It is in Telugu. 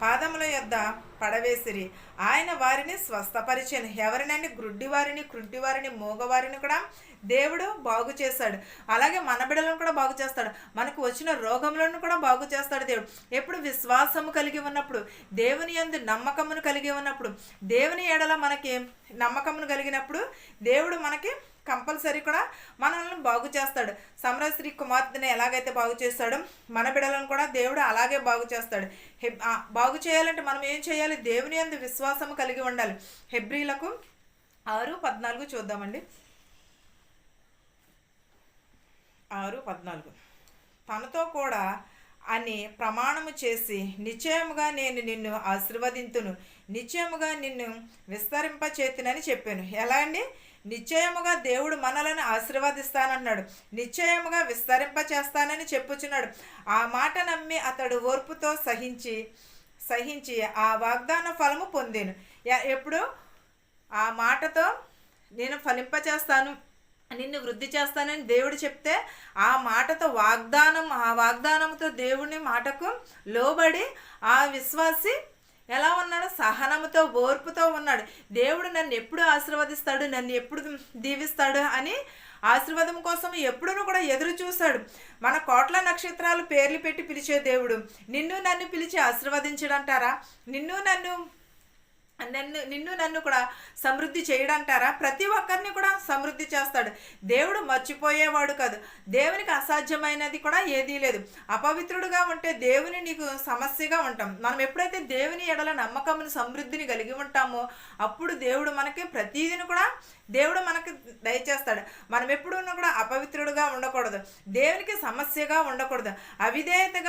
పాదముల యొద్ద పడవేసిరి. ఆయన వారిని స్వస్థపరిచెను. ఎవరినండి? గ్రుడ్డి వారిని, కుంటి వారిని, మూగవారిని కూడా దేవుడు బాగు చేశాడు. అలాగే మన బిడ్డలను కూడా బాగు చేస్తాడు. మనకు వచ్చిన రోగములను కూడా బాగు చేస్తాడు దేవుడు. ఎప్పుడు విశ్వాసము కలిగి ఉన్నప్పుడు, దేవుని యందు నమ్మకమును కలిగి ఉన్నప్పుడు, దేవుని ఎడల మనకి నమ్మకమును కలిగినప్పుడు దేవుడు మనకి కంపల్సరీ కూడా మనల్ని బాగు చేస్తాడు. సమరస్త్రీ కుమార్తెని ఎలాగైతే బాగు చేస్తాడో మన బిడ్డలను కూడా దేవుడు అలాగే బాగు చేస్తాడు. బాగు చేయాలంటే మనం ఏం చేయాలి? దేవుని యందు విశ్వాసము కలిగి ఉండాలి. హెబ్రీలకు 6:14 చూద్దామండి. 6:14 తనతో కూడా అని ప్రమాణము చేసి, నిశ్చయముగా నేను నిన్ను ఆశీర్వదింతును, నిశ్చయముగా నిన్ను విస్తరింపచేతునని చెప్పాను. ఎలా అండి? నిశ్చయముగా దేవుడు మనలను ఆశీర్వదిస్తానన్నాడు, నిశ్చయముగా విస్తరింపచేస్తానని చెప్పుచున్నాడు. ఆ మాట నమ్మి అతడు ఓర్పుతో సహించి ఆ వాగ్దాన ఫలము పొందాను. ఎప్పుడు? ఆ మాటతో నేను ఫలింపచేస్తాను, నిన్ను వృద్ధి చేస్తానని దేవుడు చెప్తే ఆ మాటతో ఆ వాగ్దానంతో దేవుని మాటకు లోబడి ఆ విశ్వాసి ఎలా ఉన్నాడు? సహనముతో, ఓర్పుతో ఉన్నాడు. దేవుడు నన్ను ఎప్పుడు ఆశీర్వదిస్తాడు, నన్ను ఎప్పుడు దీవిస్తాడు అని ఆశీర్వాదం కోసం ఎప్పుడూ కూడా ఎదురు చూశాడు. మన కోట్ల నక్షత్రాలు పేర్లు పెట్టి పిలిచే దేవుడు నిన్ను నన్ను పిలిచి ఆశీర్వదించడంటారా? నిన్ను నన్ను కూడా సమృద్ధి చేయడంటారా? ప్రతి ఒక్కరిని కూడా సమృద్ధి చేస్తాడు. దేవుడు మర్చిపోయేవాడు కాదు. దేవునికి అసాధ్యమైనది కూడా ఏదీ లేదు. అపవిత్రుడుగా ఉంటే దేవుని నీకు సమస్యగా ఉంటాం. మనం ఎప్పుడైతే దేవుని ఎడల నమ్మకమును, సమృద్ధిని కలిగి ఉంటామో అప్పుడు దేవుడు మనకి ప్రతిదిని కూడా దేవుడు మనకి దయచేస్తాడు. మనం ఎప్పుడూ కూడా అపవిత్రుడుగా ఉండకూడదు, దేవునికి సమస్యగా ఉండకూడదు, అవిధేయతగా